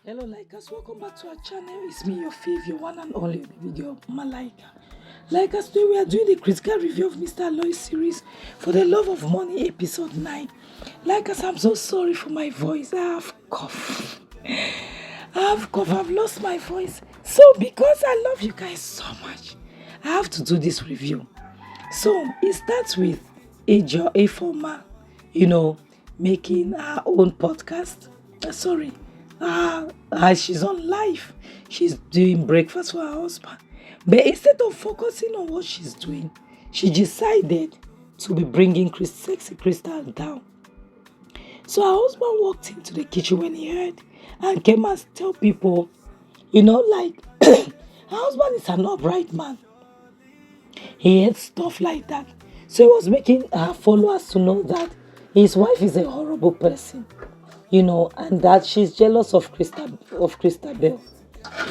Hello likers, welcome back to our channel. It's me, your favorite one and only baby girl, Malaika. Likers, today we are doing the critical review of Mr. Aloy series For the Love of Money episode 9. Likers, I'm so sorry for my voice. I have cough. I've lost my voice. So because I love you guys so much, I have to do this review. So it starts with a former, making her own podcast. She's on live. She's doing breakfast for her husband. But instead of focusing on what she's doing, she decided to be bringing sexy Crystal down. So her husband walked into the kitchen when he heard and came and tell people, her husband is an upright man. He hates stuff like that. So he was making her followers to know that his wife is a horrible person, and that she's jealous of Christabel,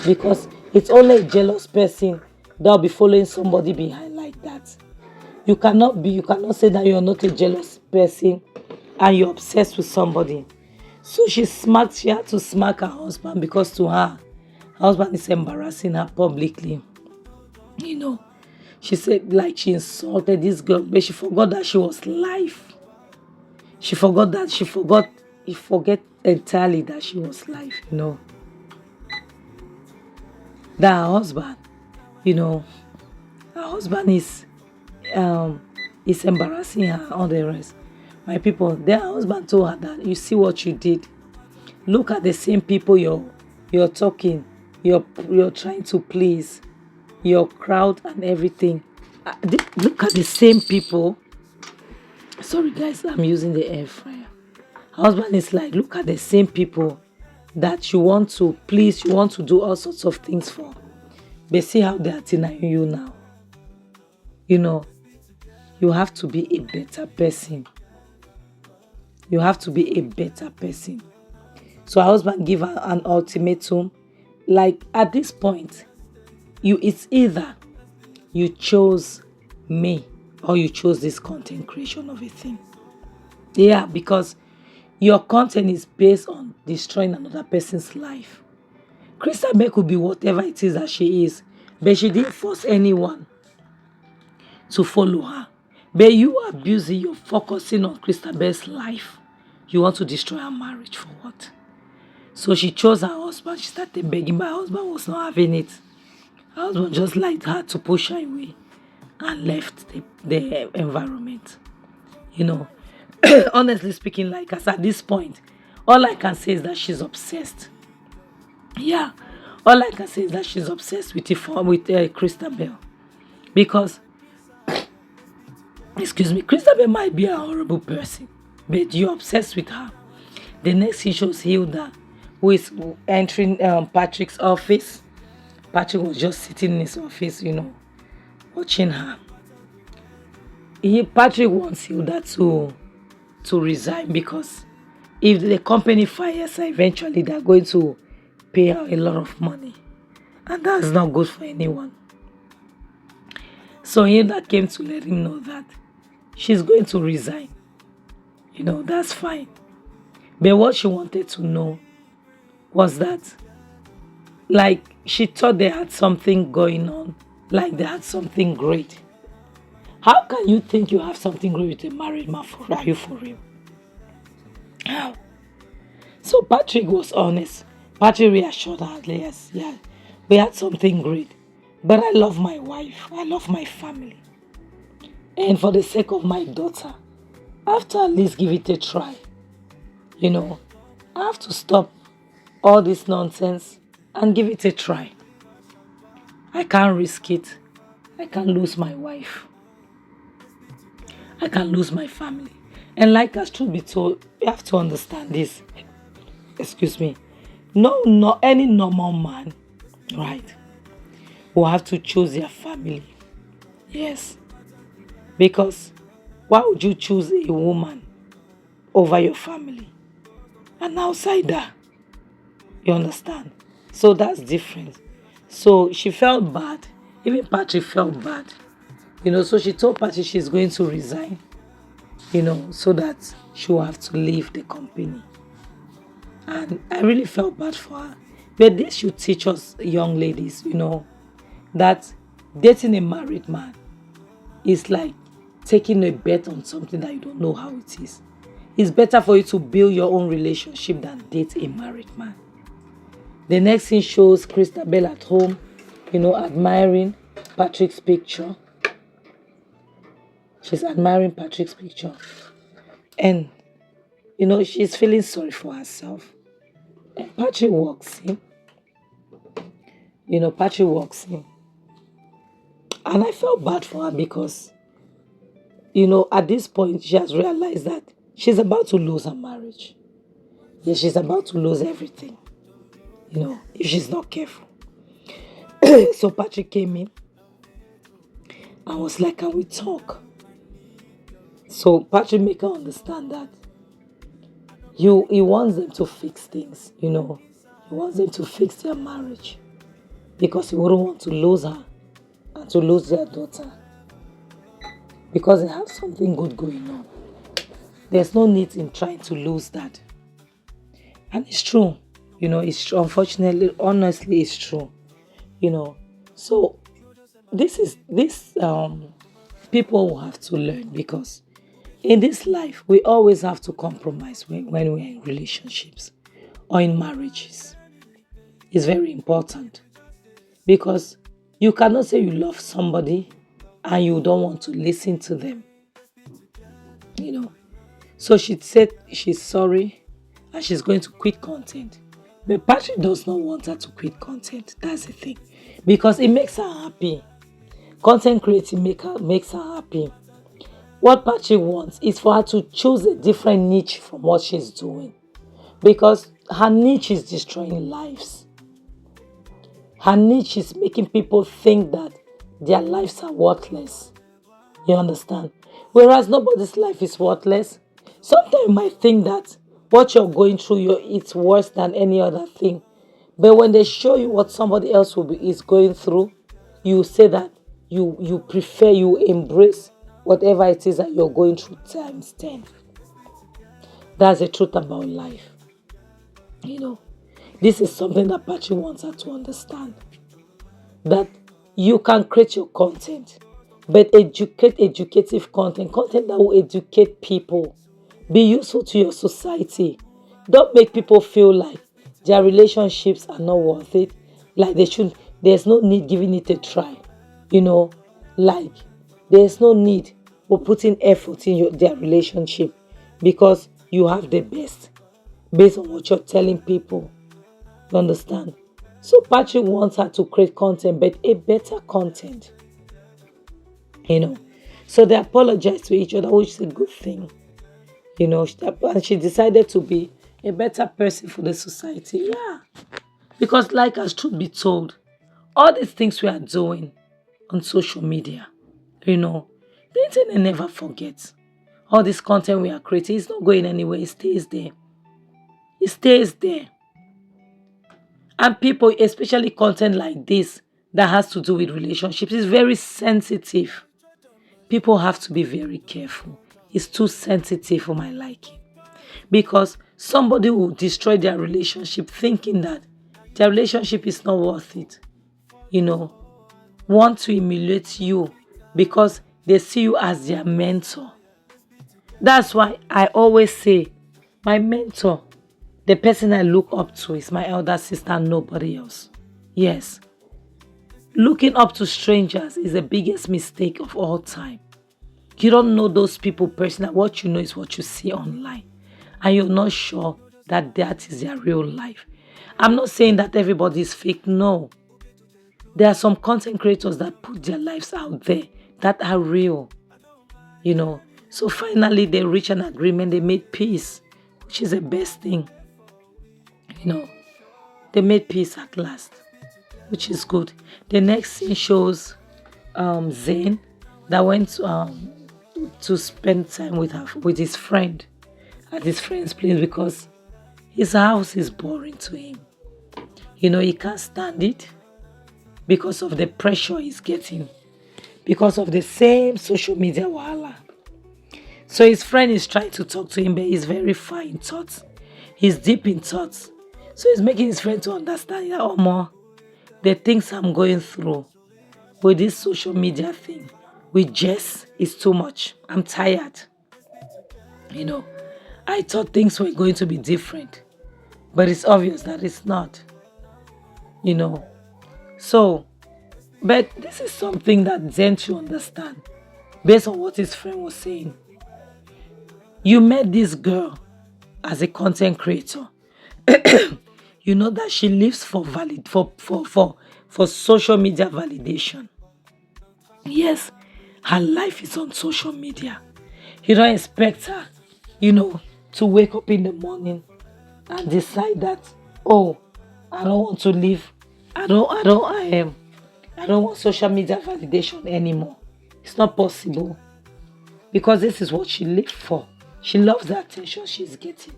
because it's only a jealous person that'll be following somebody behind like that. You cannot say that you're not a jealous person and you're obsessed with somebody. So she had to smack her husband because to her husband is embarrassing her publicly. She said she insulted this girl, but she forgot that she was live. She forgot entirely that she was live, That her husband, is embarrassing her and all the rest. My people, then her husband told her that you see what you did. Look at the same people you're talking, you're trying to please, your crowd and everything. Look at the same people. Sorry guys, I'm using the air fryer. Husband is like, look at the same people that you want to please, you want to do all sorts of things for. But see how they are denying you now. You have to be a better person. You have to be a better person. So her husband gave her an ultimatum. At this point, it's either you chose me or you chose this content creation of a thing. Yeah, because your content is based on destroying another person's life. Christabel could be whatever it is that she is, but she didn't force anyone to follow her. But you are abusing, you're focusing on Christabel's life. You want to destroy her marriage for what? So she chose her husband. She started begging, but her husband was not having it. Her husband just liked her to push her away and left the environment. Honestly speaking, at this point, all I can say is that she's obsessed. Yeah, all I can say is that she's obsessed with Christabel, because, Christabel might be a horrible person, but you're obsessed with her. The next thing shows Hilda, who is entering Patrick's office. Patrick was just sitting in his office, watching her. Patrick wants Hilda to resign, because if the company fires her, eventually they're going to pay her a lot of money, and that's not good for anyone. So Hilda came to let him know that she's going to resign. That's fine. But what she wanted to know was that, she thought they had something going on, they had something great. How can you think you have something great with a married man? Are you for real? How? So Patrick was honest. Patrick reassured her, yes, yeah, we had something great. But I love my wife. I love my family. And for the sake of my daughter, I have to at least give it a try. I have to stop all this nonsense and give it a try. I can't risk it. I can't lose my wife. I can't lose my family. And as truth be told, you have to understand this. Excuse me. No, any normal man, right, will have to choose their family. Yes. Because why would you choose a woman over your family? An outsider. You understand? So that's different. So she felt bad. Even Patrick felt bad. So she told Patrick she's going to resign. so that she will have to leave the company. And I really felt bad for her. But this should teach us young ladies, that dating a married man is like taking a bet on something that you don't know how it is. It's better for you to build your own relationship than date a married man. The next scene shows Christabel at home, admiring Patrick's picture. She's admiring Patrick's picture. And, she's feeling sorry for herself. And Patrick walks in. Patrick walks in. And I felt bad for her because, at this point, she has realized that she's about to lose her marriage. Yeah, she's about to lose everything, if she's not careful. So Patrick came in and was like, can we talk? So Patrick made her understand that he wants them to fix things, He wants them to fix their marriage because he wouldn't want to lose her and to lose their daughter because they have something good going on. There's no need in trying to lose that. And it's true. It's true. Unfortunately, honestly, it's true. So this people will have to learn because in this life, we always have to compromise when we're in relationships or in marriages. It's very important because you cannot say you love somebody and you don't want to listen to them. So she said she's sorry and she's going to quit content. But Patrick does not want her to quit content. That's the thing. Because it makes her happy. Content creating makes her happy. What Patrick wants is for her to choose a different niche from what she's doing. Because her niche is destroying lives. Her niche is making people think that their lives are worthless. You understand? Whereas nobody's life is worthless. Sometimes you might think that what you're going through, it's worse than any other thing. But when they show you what somebody else is going through, you say that you prefer, you embrace whatever it is that you're going through times 10. That's the truth about life. This is something that Patrick wants her to understand. That you can create your content, but educative content that will educate people. Be useful to your society. Don't make people feel like their relationships are not worth it. Like they should. There's no need giving it a try. Like there's no need for putting effort in their relationship because you have the best based on what you're telling people. You understand? So Patrick wants her to create content, but a better content. So they apologize to each other, which is a good thing. And she decided to be a better person for the society. Yeah. Because like as truth be told, all these things we are doing on social media, the internet never forgets. All this content we are creating is not going anywhere. It stays there. It stays there. And people, especially content like this that has to do with relationships, is very sensitive. People have to be very careful. It's too sensitive for my liking. Because somebody will destroy their relationship thinking that their relationship is not worth it. Want to emulate you because they see you as their mentor. That's why I always say my mentor, the person I look up to, is my elder sister and nobody else. Yes. Looking up to strangers is the biggest mistake of all time. You don't know those people personally. What you know is what you see online. And you're not sure that is their real life. I'm not saying that everybody is fake. No. There are some content creators that put their lives out there that are real. So finally they reached an agreement. They made peace, which is the best thing. They made peace at last, which is good. The next scene shows Zane that went to spend time with his friend at his friend's place because his house is boring to him. He can't stand it because of the pressure he's getting, because of the same social media wahala. So his friend is trying to talk to him, but he's very far in thoughts. He's deep in thoughts. So he's making his friend to understand that, oh, more the things I'm going through with this social media thing, with Jess, is too much. I'm tired. You know, I thought things were going to be different, but it's obvious that it's not. You know, so, but this is something that Zen should understand based on what his friend was saying. You met this girl as a content creator. You know that she lives for for social media validation. Yes, her life is on social media. You don't expect her, to wake up in the morning and decide that, oh, I don't want to live. I don't want social media validation anymore. It's not possible because this is what she lived for. She loves the attention she's getting,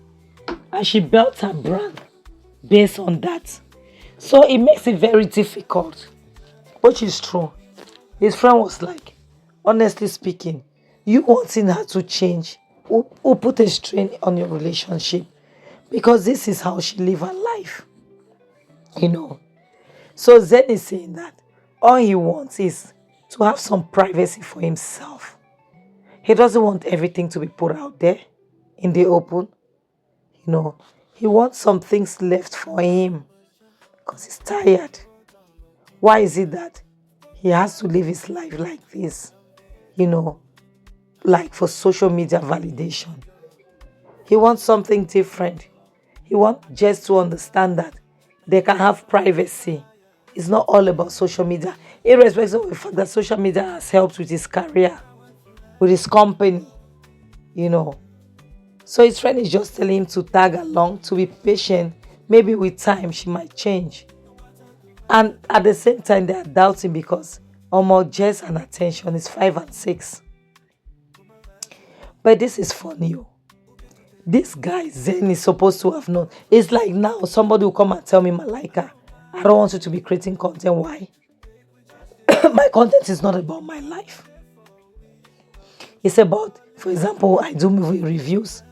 and she built her brand based on that. So it makes it very difficult, which is true. His friend was like, honestly speaking, you wanting her to change will put a strain on your relationship because this is how she live her life. So Zen is saying that all he wants is to have some privacy for himself. He doesn't want everything to be put out there in the open. You know, he wants some things left for him because he's tired. Why is it that he has to live his life like this? Like for social media validation. He wants something different. He wants just to understand that they can have privacy. It's not all about social media, irrespective of the fact that social media has helped with his career, with his company, So his friend is just telling him to tag along, to be patient. Maybe with time she might change. And at the same time, they are doubting because Jess and attention is 5 and 6. But this is funny. This guy Zen is supposed to have known. It's like now somebody will come and tell me, Malika, I don't want you to be creating content. Why? My content is not about my life. It's about, for example, I do movie reviews.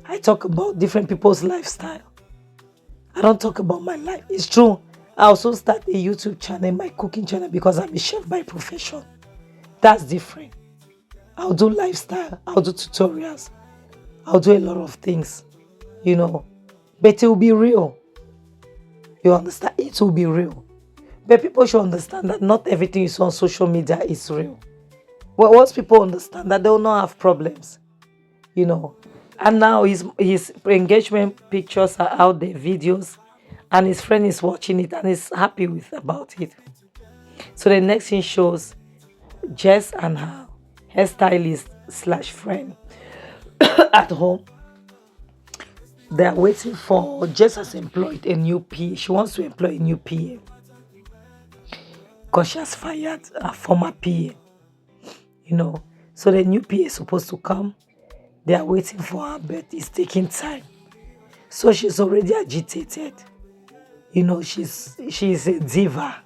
I talk about different people's lifestyle. I don't talk about my life. It's true. I also start a YouTube channel, my cooking channel, because I'm a chef by profession. That's different. I'll do lifestyle. I'll do tutorials. I'll do a lot of things, But it will be real. You understand? It will be real. But people should understand that not everything you see on social media is real. Well, once people understand that, they will not have problems, And now his engagement pictures are out there, videos, and his friend is watching it and is happy about it. So the next thing shows Jess and her hairstylist/friend at home. They are waiting for, Jess has employed a new PA. She wants to employ a new PA because she has fired her former PA. So the new PA is supposed to come. They are waiting for her, but it's taking time. So she's already agitated. She's a diva.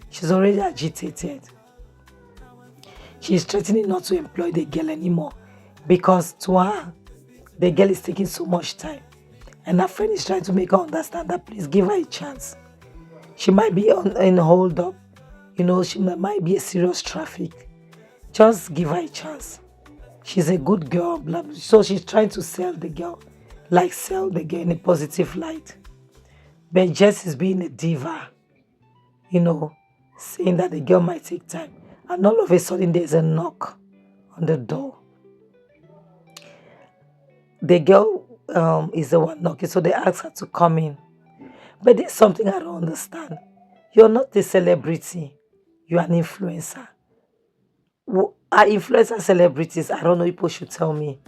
She's already agitated. She's threatening not to employ the girl anymore because to her, the girl is taking so much time. And her friend is trying to make her understand that please give her a chance. She might be in hold up. She might be a serious traffic. Just give her a chance. She's a good girl, blah, blah. So she's trying to sell the girl in a positive light. But Jess is being a diva, saying that the girl might take time. And all of a sudden there's a knock on the door. The girl is the one knocking, so they ask her to come in. But there's something I don't understand. You're not a celebrity. You're an influencer. Are influencer celebrities? I don't know, people should tell me.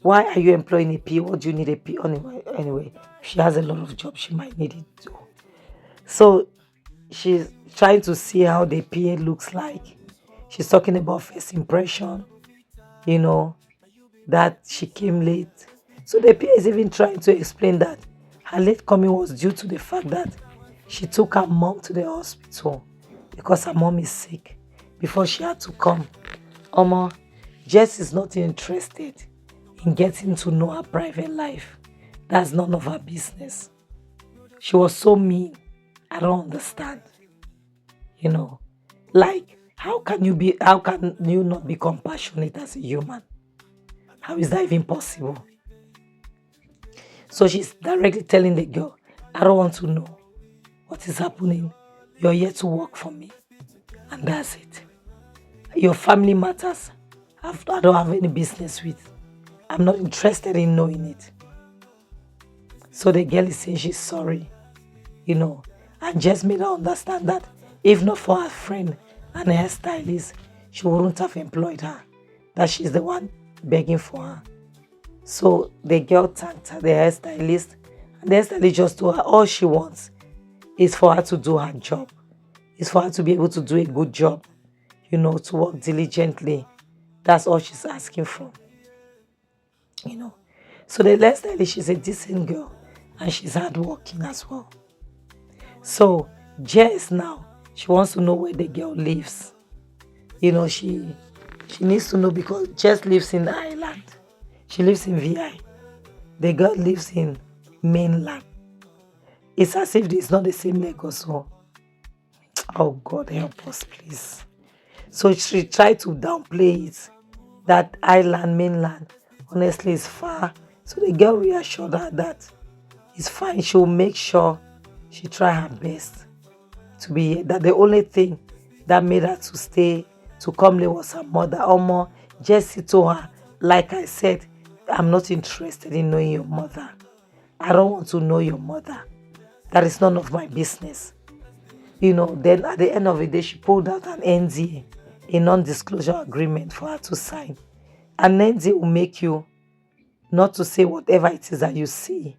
Why are you employing a P? What do you need a P anyway? She has a lot of jobs. She might need it too. So she's trying to see how the PA looks like. She's talking about first impression, that she came late. So the PA is even trying to explain that her late coming was due to the fact that she took her mom to the hospital because her mom is sick before she had to come. Jess is not interested. in getting to know her private life. That's none of her business. She was so mean. I don't understand. You know, like how can you not be compassionate as a human? How is that even possible? So she's directly telling the girl, I don't want to know what is happening. You're here to work for me. And that's it. Your family matters. I don't have any business with. I'm not interested in knowing it. So the girl is saying she's sorry, and just made her understand that if not for her friend and her stylist, she wouldn't have employed her. That she's the one begging for her. So the girl thanked her, the hairstylist, and the hairstylist just told her all she wants is for her to do her job. Is for her to be able to do a good job, to work diligently. That's all she's asking for. So the hairstylist, she's a decent girl and she's hardworking as well. So Jess now, she wants to know where the girl lives. She needs to know because Jess lives in Ireland. She lives in VI. The girl lives in mainland. It's as if it's not the same Lagos. Oh God, help us, please. So she tried to downplay it. That island, mainland, honestly, is far. So the girl reassured her that it's fine. She'll make sure she try her best to be here. That the only thing that made her to stay, to come late was her mother. Omo, Jessie told her, like I said, I'm not interested in knowing your mother. I don't want to know your mother. That is none of my business. Then at the end of the day, she pulled out an NDA, a non-disclosure agreement for her to sign. An NDA will make you not to say whatever it is that you see.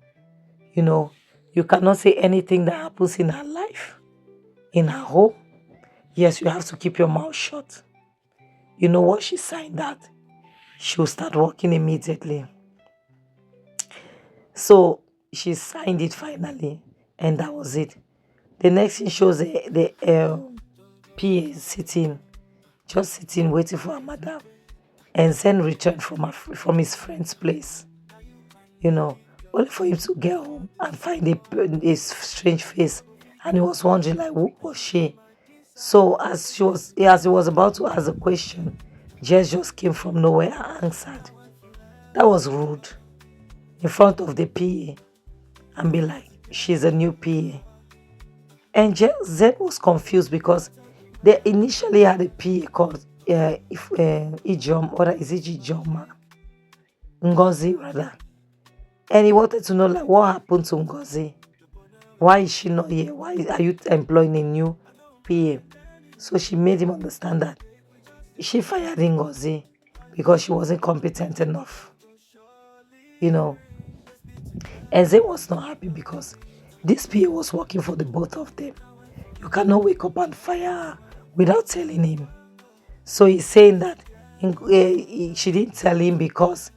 You cannot say anything that happens in her life, in her home. Yes, you have to keep your mouth shut. You know what? She signed that. She'll start working immediately. So she signed it finally, and that was it. The next thing shows the PA sitting, waiting for her madam. And Zen returned from his friend's place. Only for him to get home and find a strange face. And he was wondering, like, who was she? So as he was about to ask a question, Jess just came from nowhere and answered. That was rude. In front of the PA. And be like, she's a new PA. And Zen was confused because they initially had a PA called Ijom, or is it Ijoma? Ngozi, rather. And he wanted to know, like, what happened to Ngozi? Why is she not here? Why are you employing a new PA? So she made him understand that she fired Ngozi because she wasn't competent enough. And Zen was not happy because this PA was working for the both of them. You cannot wake up and fire her without telling him. So he's saying that she didn't tell him because,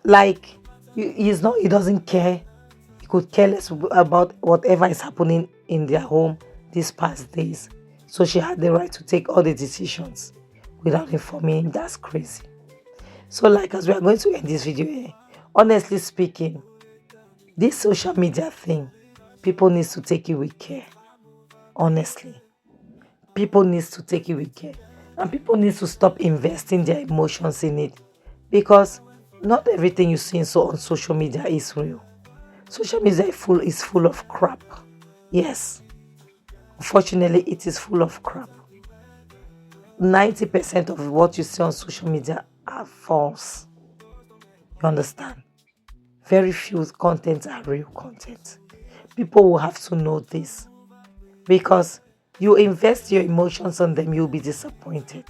like, he doesn't care. He could care less about whatever is happening in their home these past days. So she had the right to take all the decisions without informing him. That's crazy. So, like, as we are going to end this video here, honestly speaking, this social media thing, people need to take it with care. Honestly. People need to take it with care. And people need to stop investing their emotions in it. Because not everything you see on social media is real. Social media is full of crap. Yes. Unfortunately, it is full of crap. 90% of what you see on social media are false. You understand? Very few contents are real content. People will have to know this. Because you invest your emotions on them, you'll be disappointed.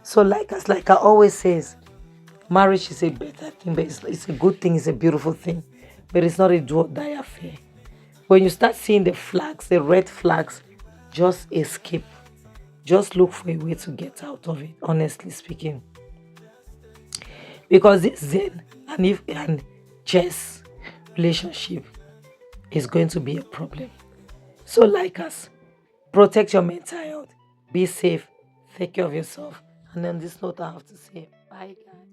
So like I always says, marriage is a better thing, but it's a good thing, it's a beautiful thing. But it's not a do or die affair. When you start seeing the flags, the red flags, just escape. Just look for a way to get out of it, honestly speaking. Because this Zen and Jess relationship is going to be a problem. So like us, protect your mental health, be safe, take care of yourself. And on this note, I have to say bye, guys.